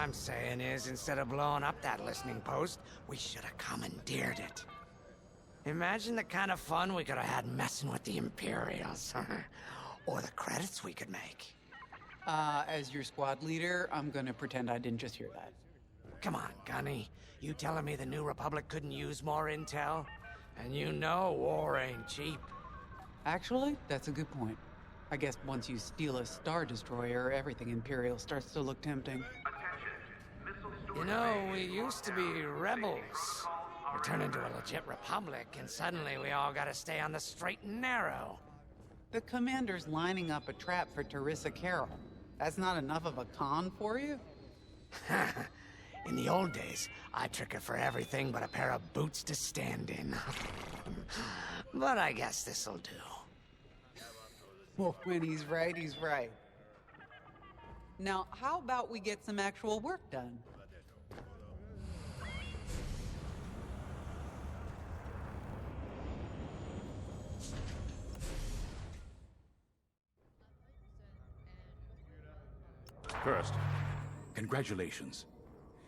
I'm saying is, instead of blowing up that listening post, we should have commandeered it. Imagine the kind of fun we could have had messing with the Imperials. Or the credits we could make. As your squad leader, I'm gonna pretend I didn't just hear that. Come on, Gunny. You telling me the New Republic couldn't use more intel? And you know war ain't cheap. Actually, that's a good point. I guess once you steal a Star Destroyer, everything Imperial starts to look tempting. You know, we used to be rebels. We turned into a legit republic, and suddenly we all gotta stay on the straight and narrow. The commander's lining up a trap for Teresa Carroll. That's not enough of a con for you? In the old days, I'd trick her for everything but a pair of boots to stand in. But I guess this'll do. Well, when he's right, he's right. Now, how about we get some actual work done? First, congratulations.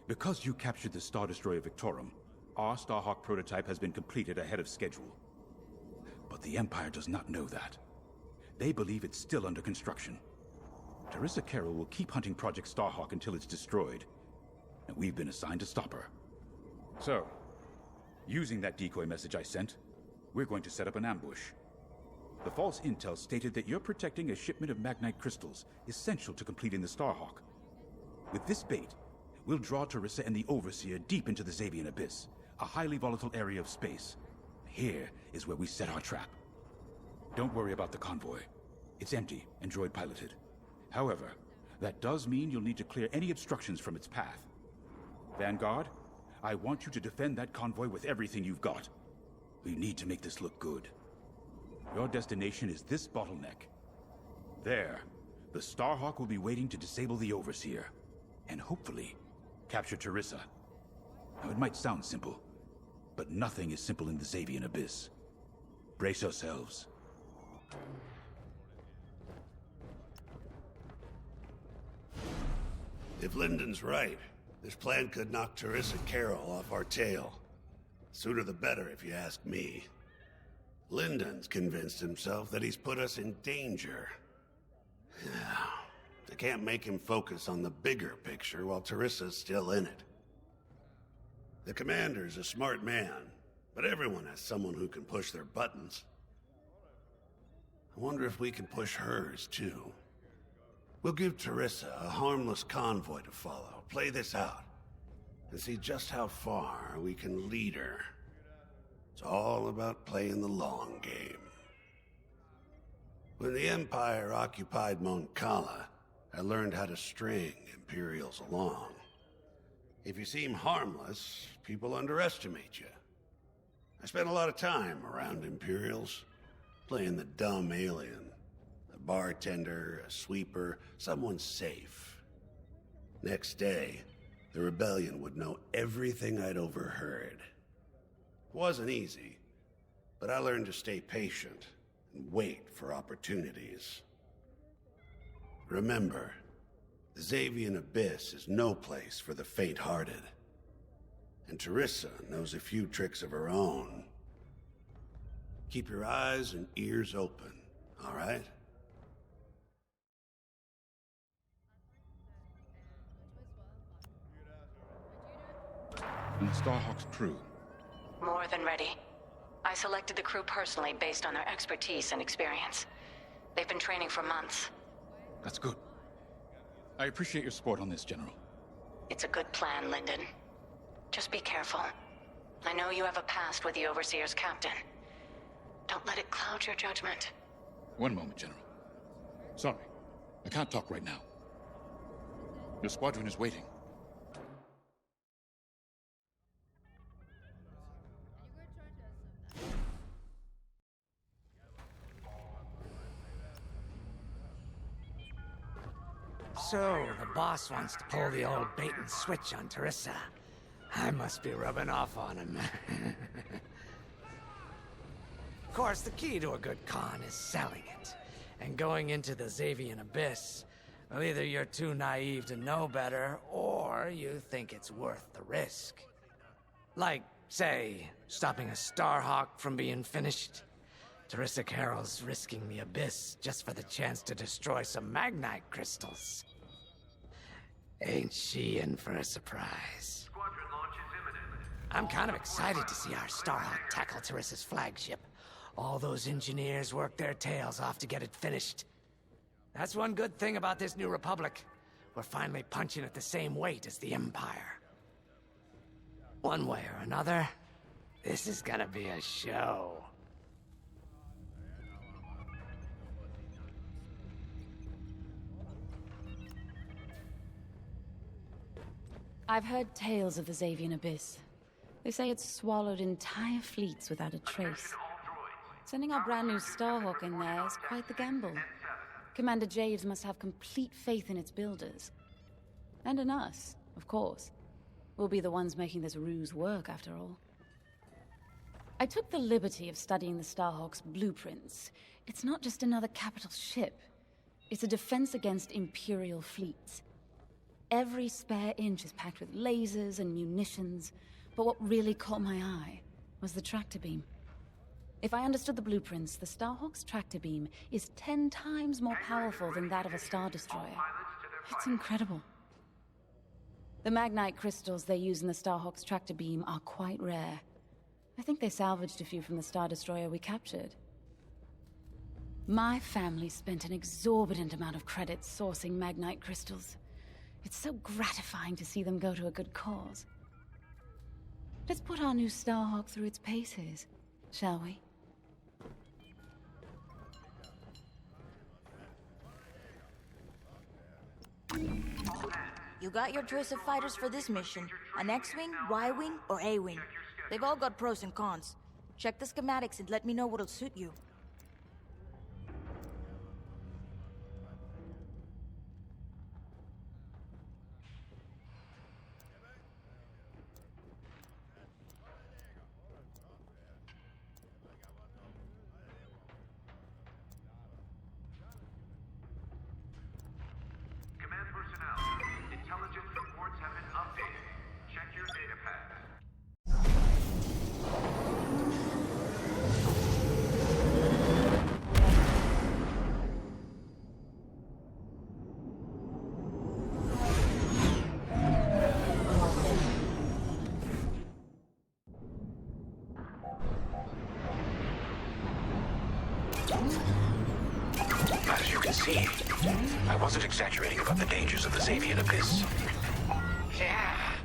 Because you captured the Star Destroyer Victorum, our Starhawk prototype has been completed ahead of schedule. But the Empire does not know that. They believe it's still under construction. Teresa Carroll will keep hunting Project Starhawk until it's destroyed, and we've been assigned to stop her. So, using that decoy message I sent, we're going to set up an ambush. The false intel stated that you're protecting a shipment of Magnite crystals, essential to completing the Starhawk. With this bait, we'll draw Teresa and the Overseer deep into the Xavian Abyss, a highly volatile area of space. Here is where we set our trap. Don't worry about the convoy. It's empty and droid-piloted. However, that does mean you'll need to clear any obstructions from its path. Vanguard, I want you to defend that convoy with everything you've got. We need to make this look good. Your destination is this bottleneck. There, the Starhawk will be waiting to disable the Overseer, and hopefully, capture Teresa. Now, it might sound simple, but nothing is simple in the Xavian Abyss. Brace yourselves. If Lyndon's right, this plan could knock Teresa Carroll off our tail. Sooner the better, if you ask me. Lyndon's convinced himself that he's put us in danger. I can't make him focus on the bigger picture while Teresa's still in it. The commander's a smart man, but everyone has someone who can push their buttons. I wonder if we can push hers, too. We'll give Teresa a harmless convoy to follow, play this out, and see just how far we can lead her. It's all about playing the long game. When the Empire occupied Mon Cala, I learned how to string Imperials along. If you seem harmless, people underestimate you. I spent a lot of time around Imperials, playing the dumb alien. A bartender, a sweeper, someone safe. Next day, the rebellion would know everything I'd overheard. It wasn't easy, but I learned to stay patient and wait for opportunities. Remember, the Xavian Abyss is no place for the faint-hearted. And Teresa knows a few tricks of her own. Keep your eyes and ears open, all right? And Starhawk's crew. More than ready. I selected the crew personally based on their expertise and experience. They've been training for months. That's good. I appreciate your support on this, General. It's a good plan, Lyndon. Just be careful. I know you have a past with the Overseer's captain. Don't let it cloud your judgment. One moment, General. Sorry, I can't talk right now. Your squadron is waiting. So, the boss wants to pull the old bait and switch on Teresa. I must be rubbing off on him. Of course, the key to a good con is selling it. And going into the Xavian Abyss, Well, either you're too naive to know better, or you think it's worth the risk. Like, say, stopping a Starhawk from being finished. Teresa Carroll's risking the Abyss just for the chance to destroy some Magnite crystals. Ain't she in for a surprise? Squadron launch is imminent. I'm kind of excited to see our Starhawk tackle Teresa's flagship. All those engineers worked their tails off to get it finished. That's one good thing about this new Republic. We're finally punching at the same weight as the Empire. One way or another, this is gonna be a show. I've heard tales of the Xavian Abyss. They say it's swallowed entire fleets without a trace. Sending our brand new Starhawk in there is quite the gamble. Commander Javes must have complete faith in its builders. And in us, of course. We'll be the ones making this ruse work, after all. I took the liberty of studying the Starhawk's blueprints. It's not just another capital ship. It's a defense against Imperial fleets. Every spare inch is packed with lasers and munitions, but what really caught my eye was the tractor beam. If I understood the blueprints, the Starhawk's tractor beam is 10 times more powerful than that of a Star Destroyer. It's incredible. The Magnite crystals they use in the Starhawk's tractor beam are quite rare. I think they salvaged a few from the Star Destroyer we captured. My family spent an exorbitant amount of credits sourcing Magnite crystals. It's so gratifying to see them go to a good cause. Let's put our new Starhawk through its paces, shall we? You got your choice of fighters for this mission. An X-Wing, Y-Wing, or A-Wing. They've all got pros and cons. Check the schematics and let me know what'll suit you. Command personnel, intelligence reports have been updated. Check your data pad. As you can see, I wasn't exaggerating about the dangers of the Xavian Abyss. Yeah.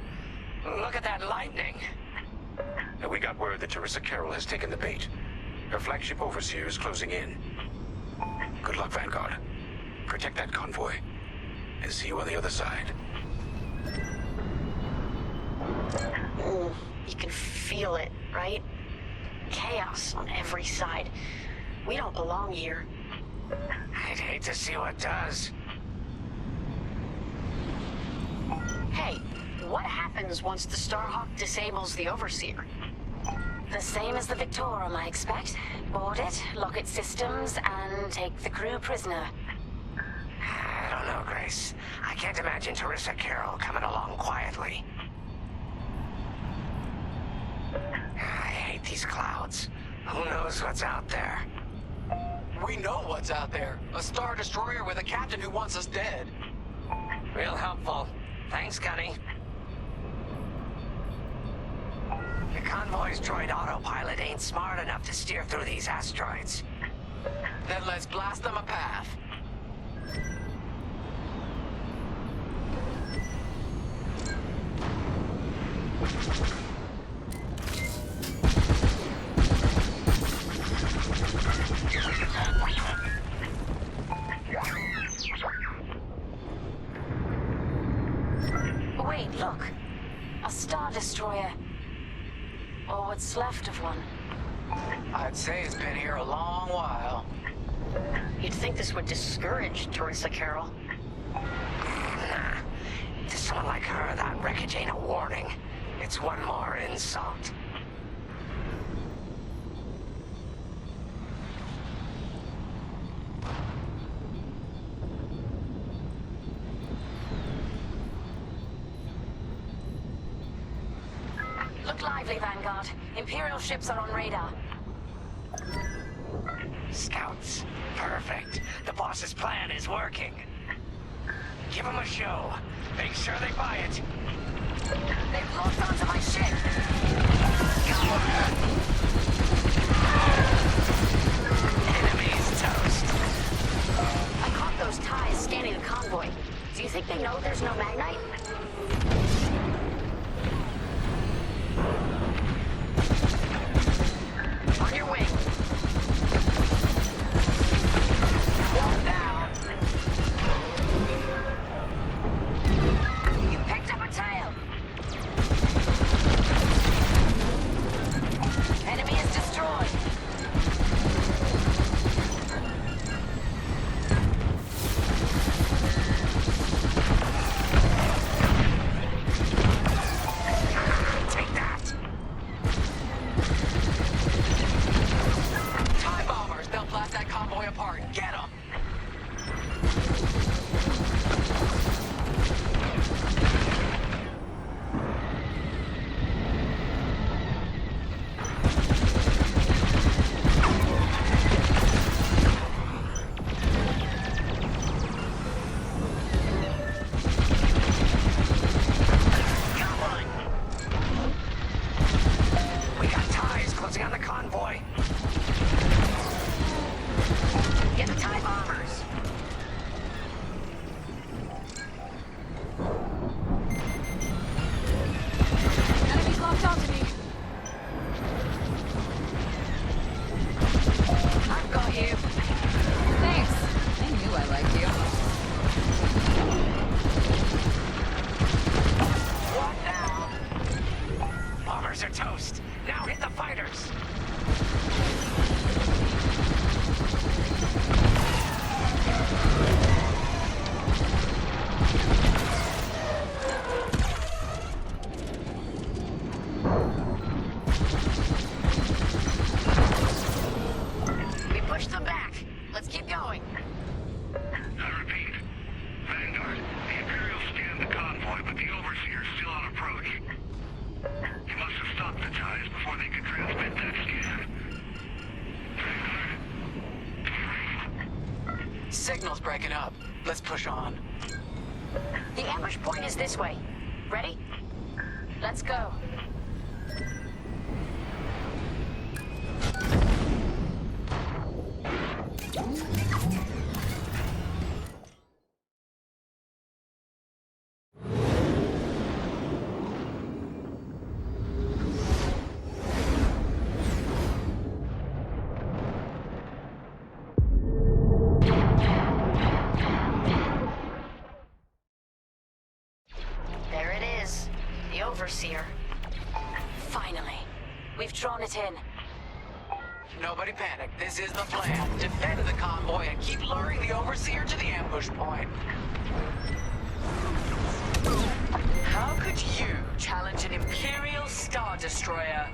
Look at that lightning. We got word that Teresa Carroll has taken the bait. Her flagship Overseer is closing in. Good luck, Vanguard. Protect that convoy. And see you on the other side. You can feel it, right? Chaos on every side. We don't belong here. I'd hate to see what does. Hey, what happens once the Starhawk disables the Overseer? The same as the Victorum, I expect. Board it, lock its systems, and take the crew prisoner. I don't know, Grace. I can't imagine Teresa Carroll coming along quietly. I hate these clouds. Who knows what's out there? We know what's out there. A Star Destroyer with a captain who wants us dead. Real helpful. Thanks, Gunny. The convoy's droid autopilot ain't smart enough to steer through these asteroids. Then let's blast them a path. Wait, look. A Star Destroyer. Or what's left of one. I'd say it's been here a long while. You'd think this would discourage Teresa Carroll. To someone like her, that wreckage ain't a warning. It's one more insult. Look lively, Vanguard. Imperial ships are on radar. Scouts. Perfect. The boss's plan is working. Give them a show. Make sure they buy it. They've locked onto my ship. Enemy's toast. I caught those ties scanning the convoy. Do you think they know there's no Magnite? On your wing. One down. You picked up a tail. Enemy is destroyed. Take that. TIE bombers! They'll blast that convoy apart. Get them! We got ties closing on the convoy. Get the TIE bombers. Enemy's locked onto me. I've got you. Thanks. I knew I liked you. One down. Bombers are toast. Now hit the fighters. We pushed them back. Let's keep going. I repeat. Vanguard, the Imperials scanned the convoy, but the Overseer's still on approach. You must have stopped the ties before they could transmit that scan. Vanguard? Signal's breaking up. Let's push on. The ambush point is this way. Ready? Let's go. There it is. The Overseer. Finally. We've drawn it in. Nobody panic. This is the plan. Defend the convoy and keep luring the Overseer to the ambush point. How could you challenge an Imperial Star Destroyer?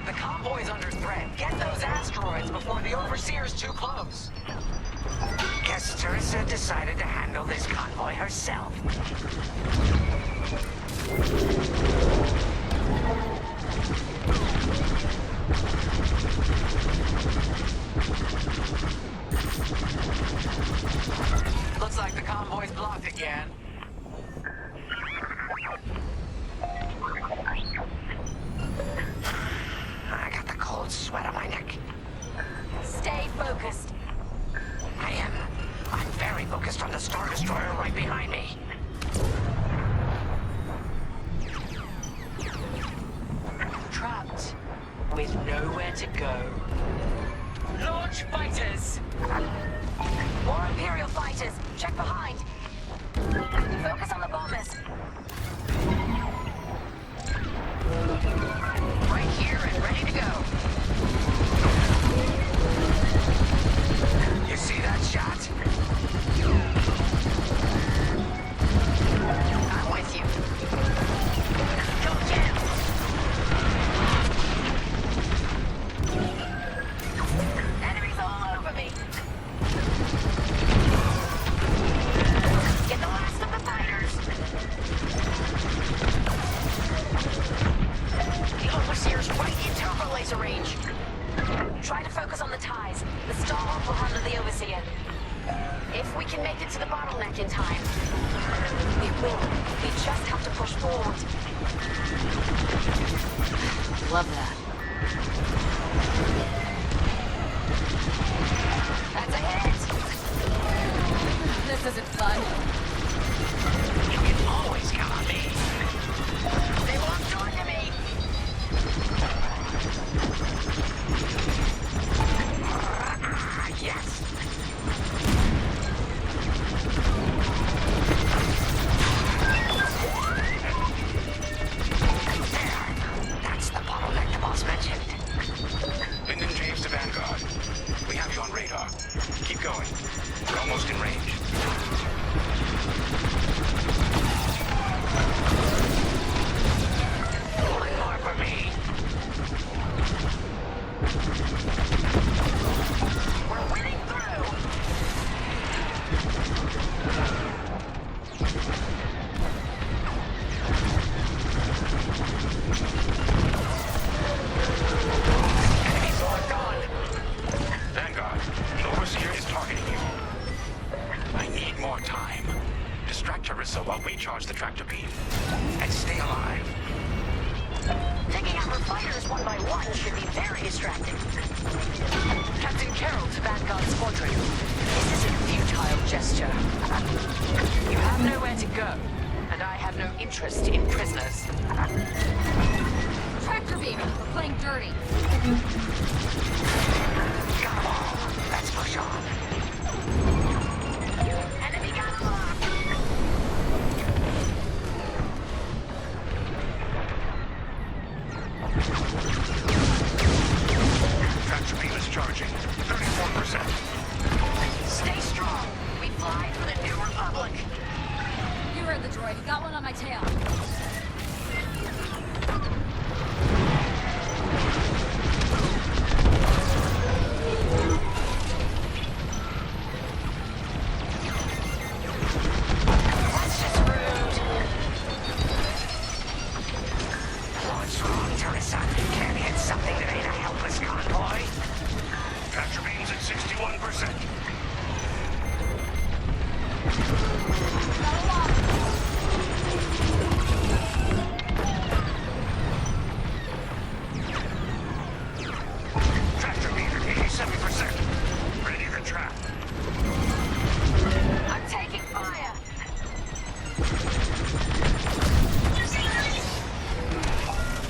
The convoy's under threat. Get those asteroids before the Overseer's too close. Guess Teresa decided to handle this convoy herself. Looks like the convoy's blocked again. I got the cold sweat on my neck. Stay focused. I am. I'm very focused on the Star Destroyer right behind me. Trapped with nowhere to go. Launch fighters! More Imperial fighters. Check behind. Focus on the bombers. Right here and ready to go. You see that shot? We will. We just have to push forward. Love that. That's a hit! This isn't fun. You can always count on me. They won't join me. Yes. There. That's the bottleneck the boss mentioned. Lyndon James to Vanguard. We have you on radar. Keep going. We're almost in range. One more for me. We're winning through. Enemies locked on. Vanguard, the Overseer is targeting you. I need more time. Distract Teresa while we charge the tractor beam. And stay alive. Taking out her fighters one by one should be very distracting. Captain Carroll to Vanguard Squadron. This is a futile gesture. You have nowhere to go, and I have no interest in prisoners. Tractor beam! We're playing dirty. Got 'em all. Let's push on. Enemy got locked. Tractor beam is charging. 34%. Stay strong. We fly for the New Republic. You heard the droid. He got one on my tail. That's just rude. What's wrong, Teresa? Can't hit something that ain't a helpless convoy? Tractor beam's at 61%. Tractor beam at 87%. Ready to trap. I'm taking fire.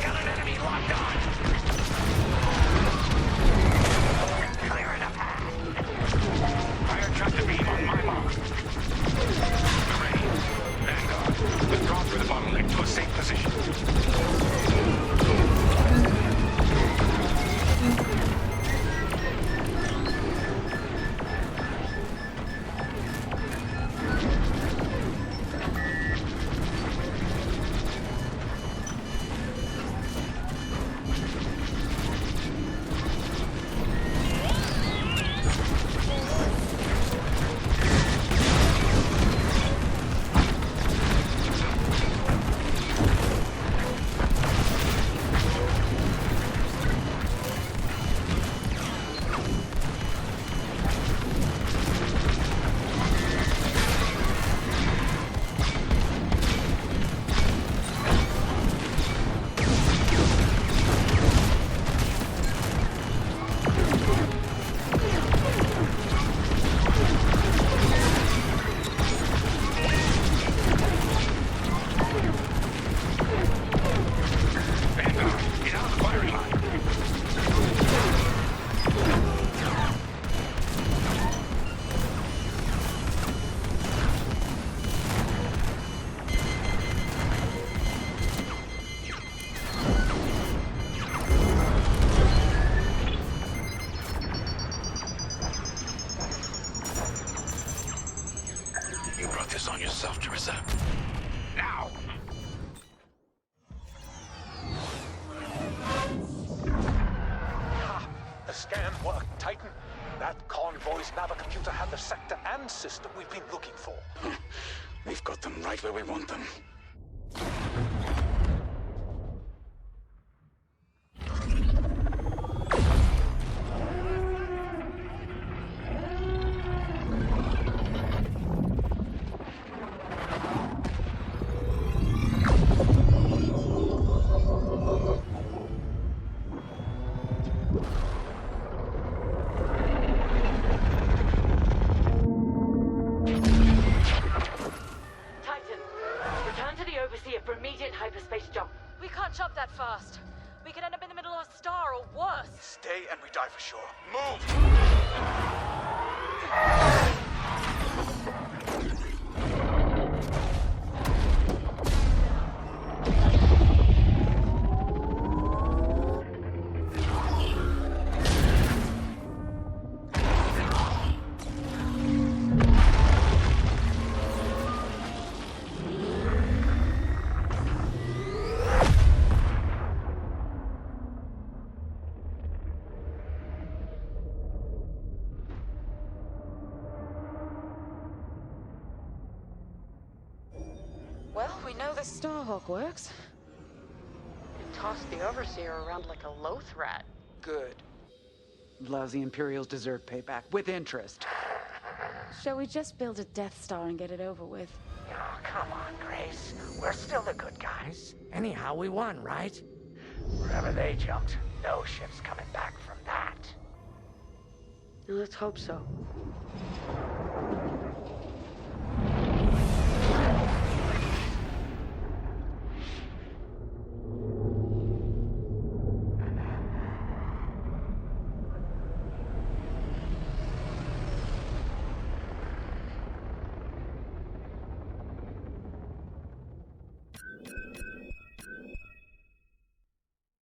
Got an enemy locked on. Clearing a path. Fire tractor beam on my mark. Ready. Vanguard, withdraw through the bottleneck to a safe position. this on yourself, Teresa. Now! Ha! The scan worked, Titan. That convoy's navicomputer had the sector and system we've been looking for. We've got them right where we want them. Initiate immediate hyperspace jump. We can't jump that fast. We could end up in the middle of a star or worse. Stay and we die for sure. Move! Well, we know the Starhawk works. And toss the Overseer around like a loath rat. Good. Lousy Imperials deserve payback, with interest. Shall we just build a Death Star and get it over with? Oh, come on, Grace. We're still the good guys. Anyhow, we won, right? Wherever they jumped, no ship's coming back from that. Let's hope so.